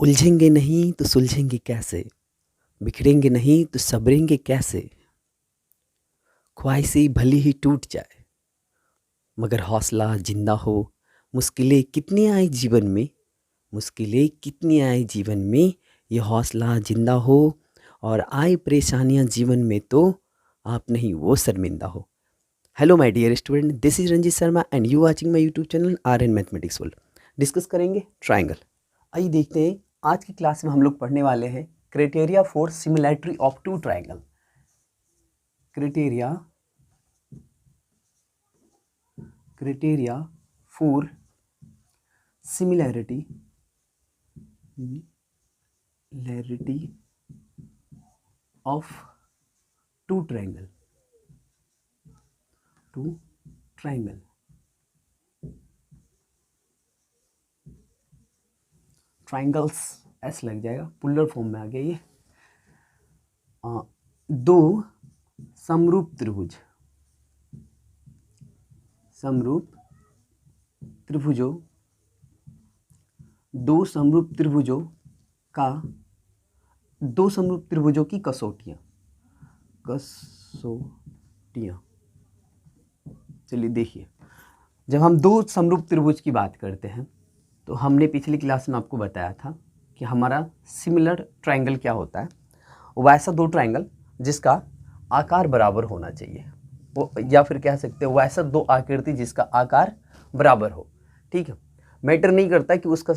उलझेंगे नहीं तो सुलझेंगे कैसे, बिखरेंगे नहीं तो संभरेंगे कैसे। ख्वाहिशें भले ही टूट जाए मगर हौसला जिंदा हो। मुश्किलें कितनी आए जीवन में, मुश्किलें कितनी आए जीवन में, ये हौसला जिंदा हो। और आए परेशानियां जीवन में तो आप नहीं वो शर्मिंदा हो। Hello my dear student, this is Ranjit Sharma and you watching my YouTube channel R N mathematics world. Discuss करेंगे ट्राइंगल। आइए देखते हैं आज की क्लास में हम लोग पढ़ने वाले हैं criteria for similarity of two triangle. Criteria for similarity of two triangle. Triangles ऐसे लग जाएगा, पुलर फॉर्म में आ गया ये। दो समरूप त्रिभुजों दो समरूप त्रिभुजों की कसौटियां। चलिए देखिए, जब हम दो समरूप त्रिभुज की बात करते हैं तो हमने पिछली क्लास में आपको बताया था कि हमारा सिमिलर ट्राइंगल क्या होता है। वैसा दो ट्राइंगल जिसका आकार बराबर होना चाहिए, वो या फिर कह सकते हैं वैसा दो आकृति जिसका आकार बराबर हो। ठीक है, मैटर नहीं करता कि उसका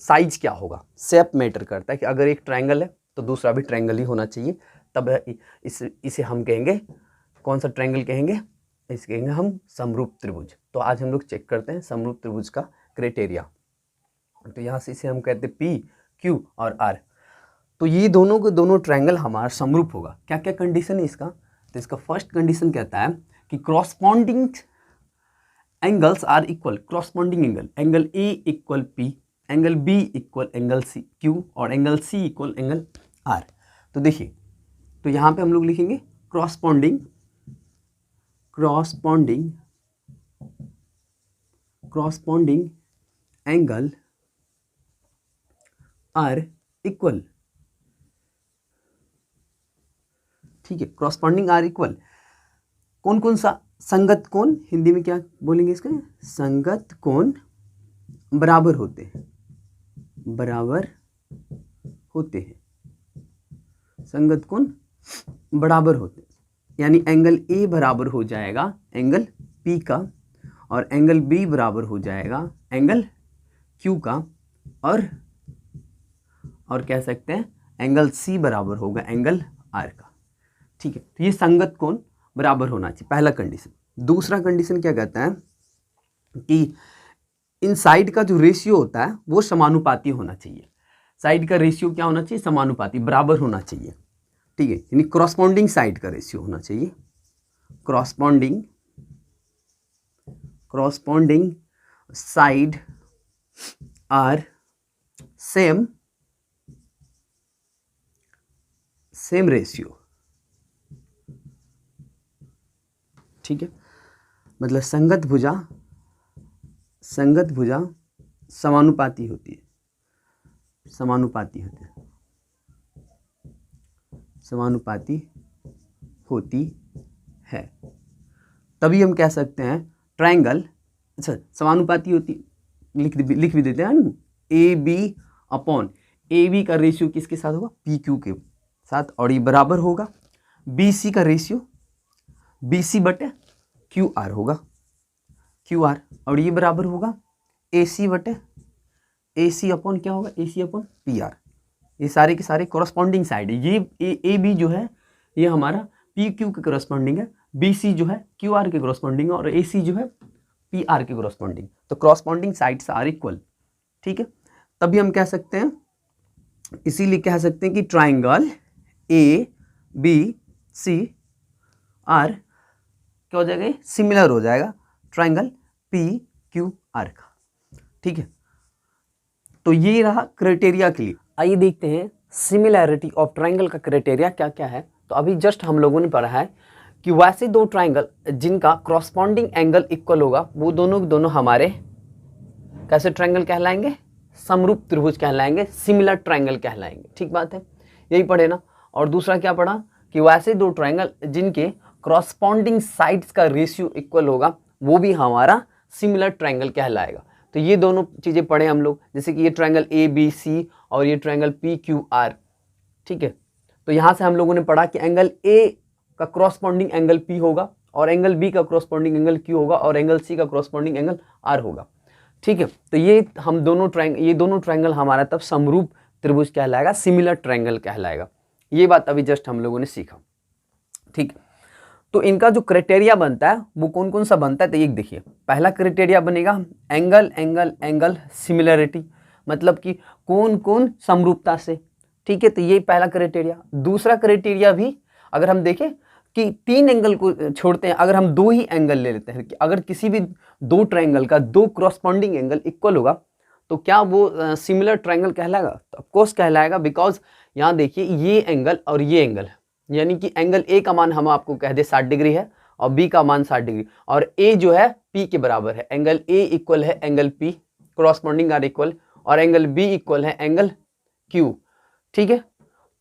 साइज क्या होगा, शेप मैटर करता है कि अगर एक ट्राइंगल है तो दूसरा भी ट्राइंगल ही होना चाहिए, तब इसे हम कहेंगे, कौन सा ट्राइंगल कहेंगे, इसे कहेंगे हम समरूप त्रिभुज। तो आज हम लोग चेक करते हैं समरूप त्रिभुज का क्राइटेरिया। तो यहाँ से इसे हम कहते हैं पी, क्यू और आर। तो ये दोनों के दोनों ट्राइंगल हमारा समरूप होगा। क्या क्या कंडीशन है इसका? तो इसका फर्स्ट कंडीशन कहता है कि corresponding angles are equal. Corresponding angle A equal P, angle B equal angle C Q और angle C equal angle R. तो देखिए, तो यहाँ पे हम लोग लिखेंगे क्रॉसपॉन्डिंग एंगल आर इक्वल। ठीक है, क्रॉसपॉन्डिंग आर इक्वल। कौन कौन सा? संगत कोण, हिंदी में क्या बोलेंगे इसका? संगत कोण बराबर होते हैं, संगत कोण बराबर होते हैं। यानी एंगल ए बराबर हो जाएगा एंगल पी का, और एंगल बी बराबर हो जाएगा एंगल क्यू का, और कह सकते हैं एंगल सी बराबर होगा एंगल आर का। ठीक है, तो ये संगत कोण बराबर होना चाहिए, पहला कंडीशन। दूसरा कंडीशन क्या कहता है कि इन साइड का जो रेशियो होता है वो समानुपाती होना चाहिए। साइड का रेशियो क्या होना चाहिए? समानुपाती, बराबर होना चाहिए। ठीक है, यानी क्रॉसपॉन्डिंग साइड का रेशियो होना चाहिए। Corresponding side are same ratio. ठीक है, मतलब संगत भुजा समानुपाती होती है, समानुपाती होती है। तभी हम कह सकते हैं ट्राइंगल, अच्छा समानुपाती होती, लिख भी देते हैं। A B upon A B का रेशियो किसके साथ होगा? पी क्यू के साथ, और ये बराबर होगा बी सी का रेशियो बी सी बटे क्यू आर होगा, और ये बराबर होगा ए सी बटे ए सी अपॉन क्या होगा? A C upon P R. ये सारे के सारे कॉरस्पॉन्डिंग साइड है। ये ए बी जो है ये हमारा पी क्यू के कॉरस्पॉन्डिंग है, बी सी जो है क्यू आर के कॉरस्पॉन्डिंग है, और ए सी जो है पी आर के कॉरस्पॉन्डिंग। तो कॉरस्पॉन्डिंग साइड्स आर इक्वल। ठीक है, तभी हम कह सकते हैं, इसीलिए कह सकते हैं कि triangle A B C are क्या हो जाएगा? सिमिलर हो जाएगा ट्राइंगल पी क्यू आर का। ठीक है, तो ये रहा क्राइटेरिया के लिए। आइए देखते हैं सिमिलैरिटी ऑफ ट्राइंगल का क्राइटेरिया क्या क्या है। तो अभी जस्ट हम लोगों ने पढ़ा है कि वैसे दो ट्राइंगल जिनका क्रॉसपॉन्डिंग एंगल इक्वल होगा वो दोनों हमारे कैसे ट्राइंगल कहलाएंगे? समरूप त्रिभुज कहलाएंगे, सिमिलर ट्रायंगल कहलाएंगे। ठीक बात है, यही पढ़े ना। और दूसरा क्या पढ़ा कि वैसे दो ट्रायंगल जिनके क्रॉसपॉन्डिंग साइड्स का रेशियो इक्वल होगा वो भी हमारा सिमिलर ट्रायंगल कहलाएगा। तो ये दोनों चीजें पढ़े हम लोग, जैसे कि ये ट्रायंगल ABC और ये ट्रायंगल PQR। ठीक है, तो यहां से हम लोगों ने पढ़ा कि एंगल A का क्रॉसपॉन्डिंग एंगल P होगा और एंगल B का क्रॉसपॉन्डिंग एंगल Q होगा और एंगल C का क्रॉसपॉन्डिंग एंगल R होगा। ठीक है, तो ये दोनों ट्रायंगल हमारा तब समरूप त्रिभुज कहलाएगा, सिमिलर ट्रायंगल कहलाएगा। ये बात अभी जस्ट हम लोगों ने सीखा। ठीक, तो इनका जो क्राइटेरिया बनता है वो कौन कौन सा बनता है, तो एक देखिए, पहला क्राइटेरिया बनेगा एंगल एंगल एंगल सिमिलरिटी, मतलब कि कौन कौन समरूपता से। ठीक है, तो ये पहला क्राइटेरिया। दूसरा क्राइटेरिया भी अगर हम देखें कि 3 एंगल को छोड़ते हैं, अगर हम 2 ही एंगल ले लेते हैं कि अगर किसी भी 2 ट्रायंगल का 2 क्रॉसपॉन्डिंग एंगल इक्वल होगा तो क्या वो सिमिलर ट्रायंगल कहलाएगा? तो ऑफकोर्स कहलाएगा, बिकॉज यहाँ देखिए ये एंगल और ये एंगल, यानी कि एंगल A का मान हम आपको कह दे 60 डिग्री है और B का मान 60 डिग्री, और A जो है P के बराबर है, एंगल A इक्वल है angle P, corresponding are equal, और एंगल B इक्वल है एंगल Q। ठीक है,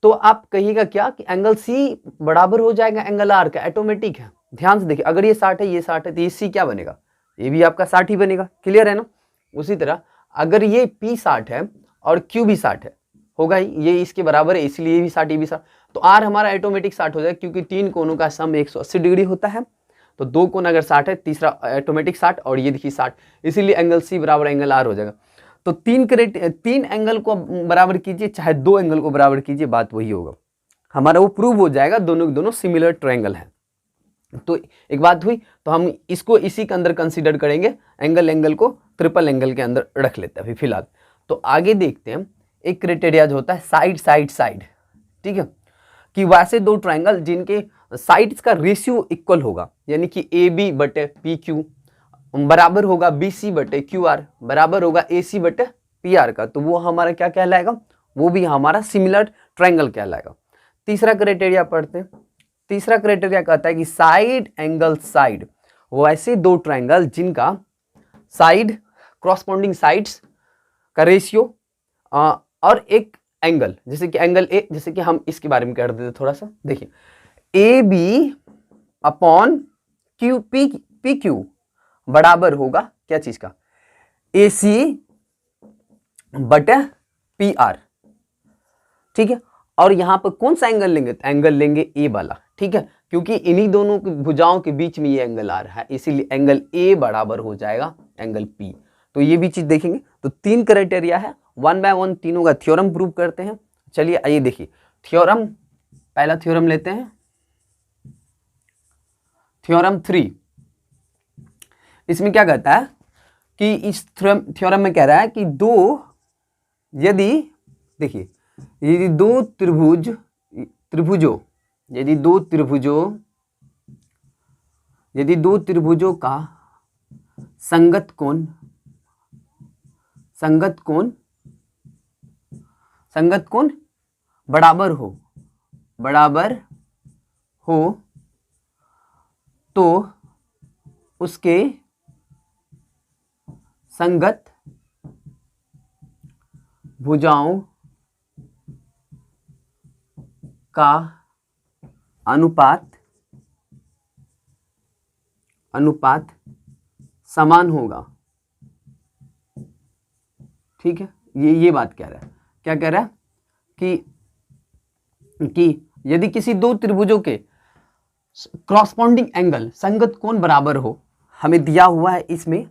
तो आप कहिएगा क्या कि एंगल C बराबर हो जाएगा एंगल R का, ऑटोमेटिक है। ध्यान से देखिए, अगर ये 60 है, ये 60 है, तो ये C क्या बनेगा? ये भी आपका 60 ही बनेगा। क्लियर है ना? उसी तरह अगर ये P 60 है और Q भी 60 है, होगा ही, ये इसके बराबर है, इसलिए ये भी 60, ये भी 60, तो R हमारा ऑटोमेटिक 60 हो जाएगा, क्योंकि 3 कोनों का सम 180 डिग्री होता है। तो 2 कोण अगर 60 है, तीसरा ऑटोमेटिक 60, और ये देखिए 60, इसीलिए एंगल C बराबर एंगल R हो जाएगा। तो 3 एंगल को बराबर कीजिए चाहे 2 एंगल को बराबर कीजिए, बात वही होगा, हमारा वो प्रूव हो जाएगा, दोनों के दोनों सिमिलर ट्रायंगल है। तो एक बात हुई, तो हम इसको इसी के अंदर कंसीडर करेंगे, एंगल को ट्रिपल एंगल के अंदर रख लेते हैं अभी फिलहाल। तो आगे देखते हैं, एक क्राइटेरिया जो होता है साइड साइड साइड। ठीक है, कि वैसे 2 ट्रायंगल जिनके साइड्स का रेशियो इक्वल होगा, यानी कि AB बटे PQ बराबर होगा BC बटे QR बराबर होगा AC बटे PR का, तो वो हमारा क्या कहलाएगा? वो भी हमारा सिमिलर ट्रायंगल कहलाएगा। तीसरा क्राइटेरिया पढ़ते हैं। तीसरा क्राइटेरिया कहता है कि साइड एंगल साइड, वैसे 2 ट्रायंगल जिनका साइड क्रॉसपॉन्डिंग साइड्स का रेशियो और एक एंगल, जैसे कि एंगल A, जैसे कि हम इसके बारे में कर देते थोड़ा सा, देखिए AB अपॉन PQ बराबर होगा क्या चीज का? AC बटे PR। ठीक है, और यहां पर कौन सा एंगल लेंगे? तो एंगल लेंगे A वाला। ठीक है, क्योंकि इन्हीं दोनों की भुजाओं के बीच में ये एंगल आ रहा है, इसीलिए एंगल A बराबर हो जाएगा एंगल P। तो ये भी चीज देखेंगे। तो 3 क्राइटेरिया है, 1 बाय 1 तीनों का थ्योरम प्रूव करते हैं। चलिए आइए देखिए थ्योरम, पहला थ्योरम लेते हैं, थ्योरम 3। इसमें क्या कहता है कि इस थ्योरम में कह रहा है कि यदि देखिए, यदि दो त्रिभुजों का संगत कोण बराबर हो तो उसके संगत भुजाओं का अनुपात समान होगा। ठीक है, ये बात कह रहा है। क्या कह रहा है कि यदि किसी 2 त्रिभुजों के क्रॉसपॉन्डिंग एंगल संगत कोण बराबर हो, हमें दिया हुआ है, इसमें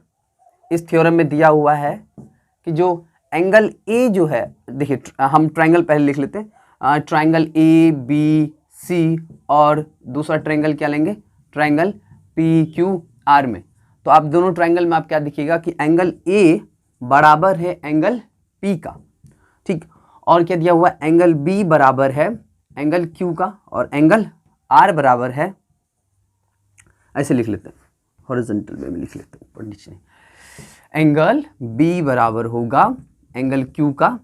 इस थ्योरम में दिया हुआ है कि जो एंगल A जो है, देखिए हम ट्रायंगल पहले लिख लेते हैं, ट्रायंगल ABC और दूसरा ट्रायंगल क्या लेंगे? ट्रायंगल PQR में। तो आप दोनों ट्रायंगल में आप क्या दिखेगा कि एंगल A बराबर है एंगल P का। ठीक, और क्या दिया हुआ? एंगल B बराबर है एंगल Q का, और एंगल R बराबर है, ऐसे लिख लेते हैं, हॉरिजॉन्टल वे में लिख लेते हैं, ऊपर नीचे नहीं। एंगल B बराबर होगा एंगल Q का,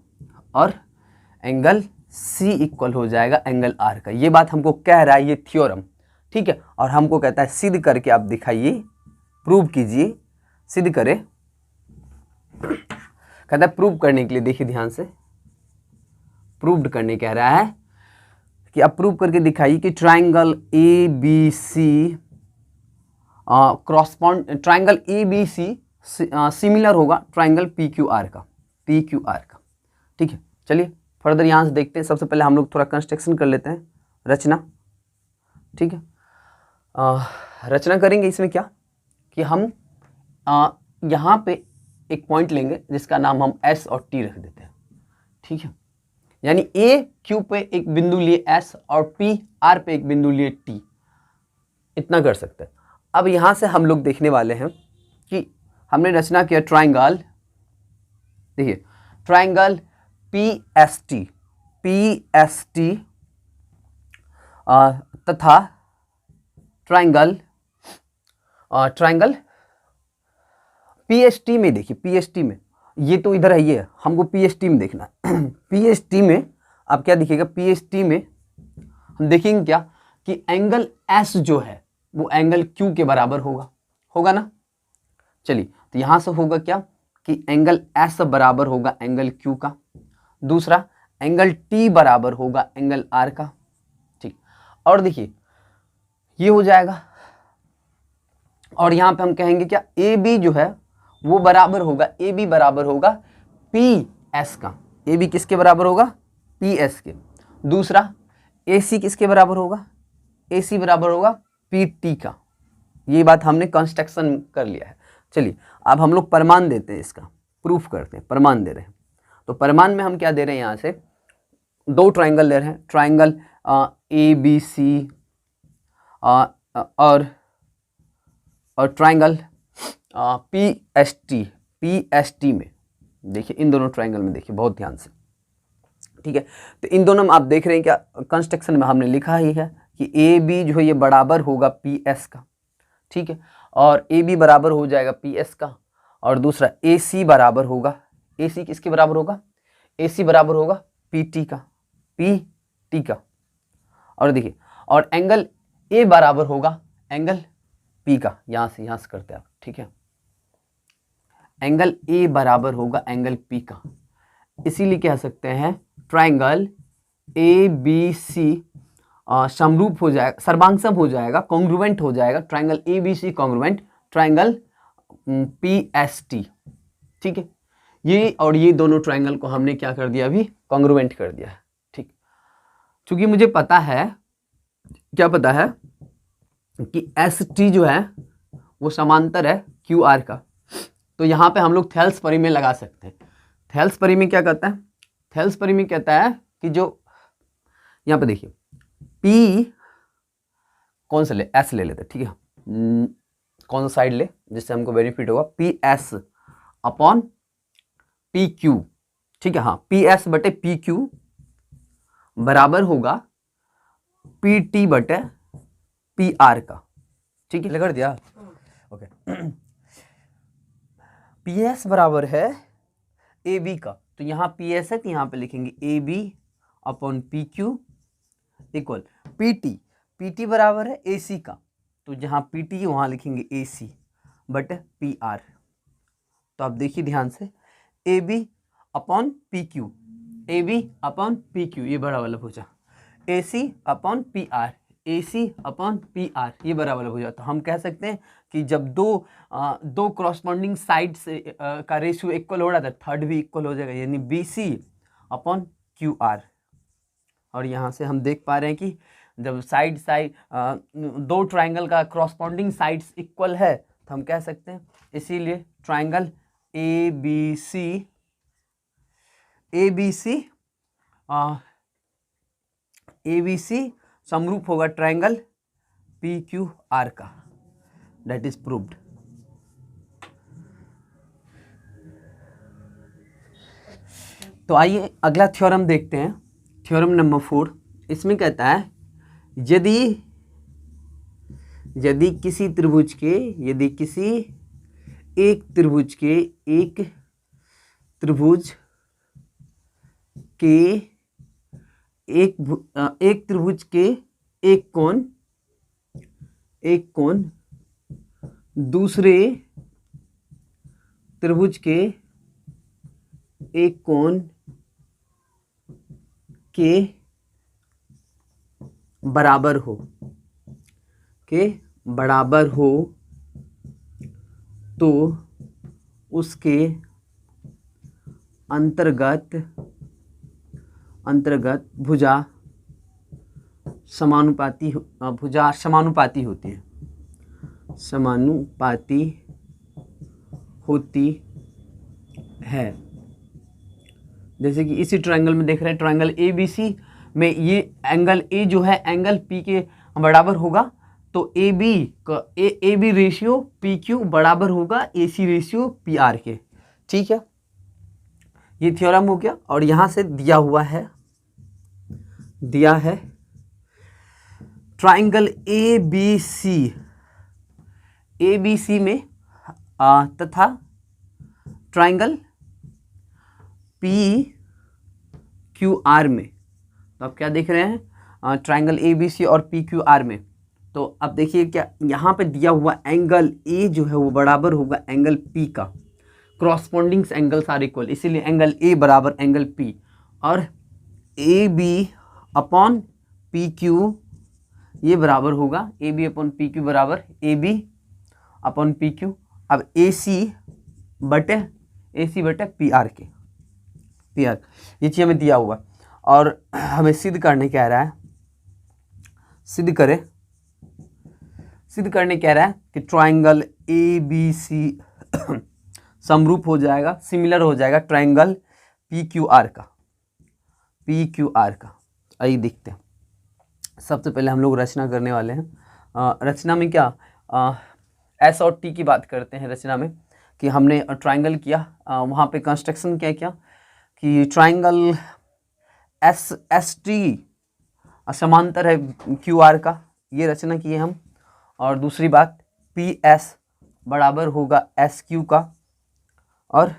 और एंगल C इक्वल हो जाएगा एंगल R का। ये बात हमको कह रहा है ये थ्योरम। ठीक है, और हमको कहता है सिद्ध करके आप दिखाइए, प्रूव कीजिए, सिद्ध करें कहता है प्रूव करने के लिए, देखिए ध्यान से, प्रूव्ड करने कह रहा है कि अब प्रूव करके दिखाइए कि triangle A B C triangle A B C similar होगा ट्राइंगल पी क्यू आर का, ठीक है। चलिए फर्दर यहाँ से देखते हैं। सबसे पहले हम लोग थोड़ा कंस्ट्रक्शन कर लेते हैं, रचना, ठीक है। रचना करेंगे इसमें क्या कि हम यहाँ पे एक पॉइंट लेंगे जिसका नाम हम एस और टी रख देते हैं, ठीक है। यानी ए क्यू पे एक बिंदु लिए एस और पी आर पे एक बिंदु लिए टी, इतना कर सकते हैं। अब यहाँ से हम लोग देखने वाले हैं कि हमने रचना किया ट्राइंगल, देखिए ट्राइंगल पी एस टी तथा ट्राइंगल पीएसटी में, देखिए पीएसटी में, ये तो इधर है, ये हमको पीएसटी में देखना है। पीएसटी में अब क्या दिखेगा, पीएसटी में हम देखेंगे क्या कि एंगल एस जो है वो एंगल क्यू के बराबर होगा ना। चलिए तो यहाँ से होगा क्या कि एंगल एस बराबर होगा एंगल क्यू का, दूसरा एंगल टी बराबर होगा एंगल आर का, ठीक। और देखिए ये हो जाएगा, और यहाँ पे हम कहेंगे क्या, ए बी जो है वो बराबर होगा, ए बी बराबर होगा पी एस का, ए बी किसके बराबर होगा, पी एस के। दूसरा ए सी किसके बराबर होगा, ए सी बराबर होगा पी टी का। ये बात हमने कंस्ट्रक्शन कर लिया है। चलिए अब हम लोग प्रमाण देते हैं, इसका प्रूफ करते हैं, प्रमाण दे रहे हैं। तो प्रमाण में हम क्या दे रहे हैं, यहाँ से दो ट्राइंगल दे रहे हैं, ट्राइंगल ए बी सी और ट्राइंगल पी एस टी में, देखिए इन दोनों ट्राइंगल में देखिए बहुत ध्यान से, ठीक है। तो इन दोनों में आप देख रहे हैं क्या, कंस्ट्रक्शन में हमने लिखा ही है कि ए बी जो है ये बराबर होगा पी एस का, ठीक है, और ए बी बराबर हो जाएगा पी एस का, और दूसरा ए सी बराबर होगा, ए सी किसके बराबर होगा, ए सी बराबर होगा पी टी का, और देखिए और एंगल ए बराबर होगा एंगल पी का, यहाँ से करते हैं आप, ठीक है। एंगल ए बराबर होगा एंगल पी का, इसीलिए कह सकते हैं ट्राइंगल ए बी सी समरूप हो जाएगा, सर्वांगसम हो जाएगा, कॉन्ग्रुएंट हो जाएगा, triangle A B C congruent triangle P S T, ठीक है। ये और ये दोनों ट्राइंगल को हमने क्या कर दिया, अभी कॉन्ग्रुएंट कर दिया है, ठीक। क्योंकि मुझे पता है, क्या पता है कि एस टी जो है वो समांतर है क्यू आर का, तो यहाँ पे हम लोग थेल्स परिमेय लगा सकते हैं। थेल्स परिमेय क्या कहता है, थेल्स परिमेय कहता है कि जो यहाँ पे देखिए P कौन सा ले, S ले लेते, ठीक है, कौन सा साइड ले जिससे हमको बेनिफिट होगा, P S upon P Q, ठीक है, हाँ पी एस बटे पी क्यू बराबर होगा पी टी बटे पी आर का, ठीक है, लगा दिया, ओके। पी एस बराबर है ए बी का, तो यहाँ पी एस है तो यहाँ पे लिखेंगे A B upon P Q equal P T बराबर है ए सी का, तो जहाँ पी टी है वहाँ लिखेंगे A C but P R. तो आप देखिए ध्यान से, A B upon P Q, A B upon P Q ये बड़ा वाला भुजा, A C upon P R, A C upon P R ये बड़ा वाला भुजा। तो हम कह सकते हैं कि जब दो क्रॉसपॉन्डिंग साइड से का रेशियो इक्वल हो रहा था, थर्ड भी इक्वल हो जाएगा, यानी B C upon Q R. और यहाँ से हम देख पा रहे हैं कि जब दो ट्राइंगल का क्रॉसपॉन्डिंग साइड्स इक्वल है तो हम कह सकते हैं, इसीलिए ट्राइंगल ए बी सी समरूप होगा ट्राइंगल पी क्यू आर का, दैट इज प्रूव्ड। तो आइए अगला थ्योरम देखते हैं, थ्योरम नंबर 4। इसमें कहता है यदि किसी त्रिभुज के एक त्रिभुज के एक कोण दूसरे त्रिभुज के एक कोण के बराबर हो, तो उसके अंतर्गत भुजा समानुपाती होती है, समानुपाती होती है। जैसे कि इसी ट्रायंगल में देख रहे हैं, ट्रायंगल ए बी सी में ये एंगल ए जो है एंगल पी के बराबर होगा, तो A B ratio P Q बराबर होगा A C ratio P R के। ठीक है, ये थ्योरम हो गया। और यहाँ से दिया है ट्राइंगल ए बी सी में तथा ट्राइंगल पी क्यू आर में। तो आप क्या देख रहे हैं, ट्राइंगल ए बी सी और पी क्यू आर में। तो अब देखिए क्या यहाँ पे दिया हुआ एंगल ए जो है वो बराबर होगा एंगल पी का, क्रॉसपोंडिंग एंगल्स आर इक्वल, इसीलिए एंगल ए बराबर एंगल पी, और A B upon P Q ये बराबर होगा A B upon P Q बराबर A B upon P Q. अब ए सी बटे पी आर के, ये चीज़ हमें दिया हुआ और हमें सिद्ध करने कह रहा है, सिद्ध करने कह रहा है कि ट्राइंगल ए बी सी समरूप हो जाएगा, सिमिलर हो जाएगा ट्राइंगल पी क्यू आर का। आइए देखते हैं। सबसे पहले हम लोग रचना करने वाले हैं। रचना में क्या एस और टी की बात करते हैं। रचना में कि हमने ट्राइंगल किया, वहाँ पे कंस्ट्रक्शन क्या कि ट्राइंगल एस टी समांतर है क्यू आर का, ये रचना किए हम। और दूसरी बात पी एस बराबर होगा एस क्यू का, और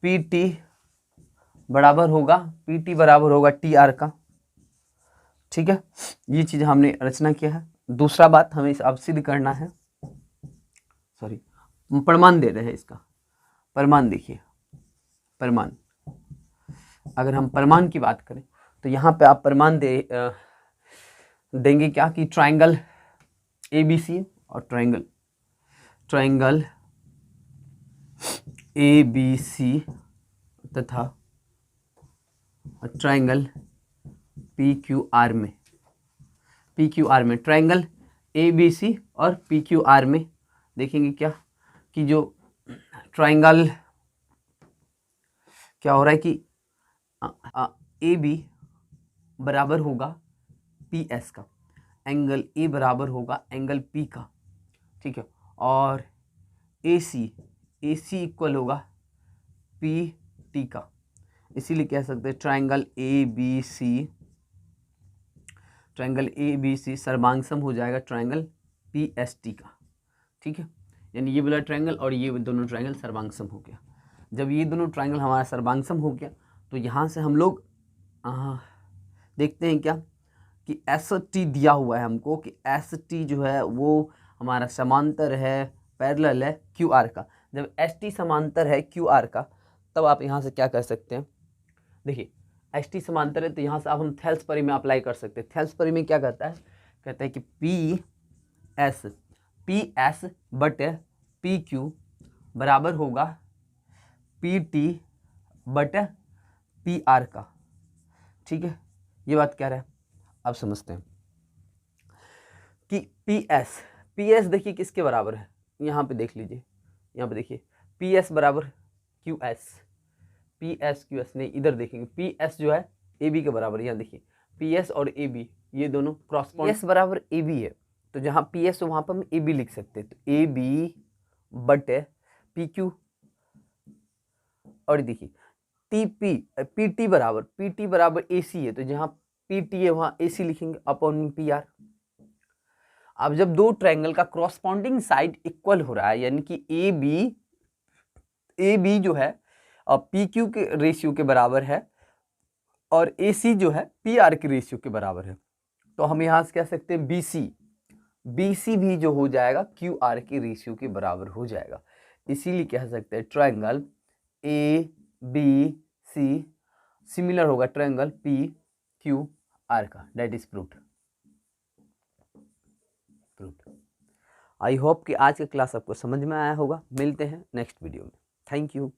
पी टी बराबर होगा टी आर का। ठीक है, ये चीज़ हमने रचना किया है। दूसरा बात हमें अब सिद्ध करना है, प्रमाण दे रहे हैं इसका। प्रमाण देखिए, प्रमाण अगर हम प्रमाण की बात करें तो यहाँ पे आप प्रमाण देंगे क्या कि ट्राइंगल ए बी सी और ट्राइंगल ए बी सी तथा ट्राइंगल पी क्यू आर में, ट्राइंगल ए बी सी और पी क्यू आर में देखेंगे क्या कि जो ट्राइंगल क्या हो रहा है कि ए बी बराबर होगा पी एस का, एंगल ए बराबर होगा एंगल पी का। ठीक है, और ए सी इक्वल होगा पी टी का। इसीलिए कह सकते हैं ट्राइंगल ए बी सी सर्वांगसम हो जाएगा ट्राइंगल पी एस टी का। ठीक है, यानी ये वाला ट्राइंगल और ये दोनों ट्राइंगल सर्वांगसम हो गया। जब ये दोनों ट्राइंगल हमारा सर्वांगसम हो गया तो यहाँ से हम लोग देखते हैं क्या कि एस टी दिया हुआ है हमको कि एस टी जो है वो हमारा समांतर है, पैरेलल है क्यू आर का। जब एस टी समांतर है क्यू आर का तब आप यहाँ से क्या कर सकते हैं, देखिए एस टी समांतर है तो यहाँ से अब हम थेल्स परी में अप्लाई कर सकते हैं। थेल्स परी में क्या कहता है कि पी एस बटे पी क्यू बराबर होगा पी टी बटे पी आर का। ठीक है, ये बात क्या रहा है अब समझते हैं कि पी एस देखिए किसके बराबर है, यहाँ पे देख लीजिए, यहाँ पे देखिए पी एस बराबर क्यू एस, नहीं इधर देखेंगे पी एस जो है ए बी के बराबर। यहाँ देखिए पी एस और ए बी ये दोनों क्रॉस एस बराबर ए बी है, तो जहाँ पी एस वहाँ पर हम ए बी लिख सकते हैं। तो ए बी बटे पी क्यू, और देखिए पी टी बराबर ए सी है, तो जहाँ पी टी है वहाँ ए सी लिखेंगे अपॉन पी आर। अब जब दो ट्रायंगल का क्रॉसपॉन्डिंग साइड इक्वल हो रहा है, यानी कि ए बी जो है पी क्यू के रेशियो के बराबर है और ए सी जो है पी आर के रेशियो के बराबर है, तो हम यहाँ से कह सकते हैं बी सी भी जो हो जाएगा क्यू आर के रेशियो के बराबर हो जाएगा। इसीलिए कह सकते हैं triangle A B C similar होगा ट्रायंगल पी क्यू आर का, that is proved. I hope कि आज का क्लास आपको समझ में आया होगा। मिलते हैं नेक्स्ट वीडियो में। Thank you.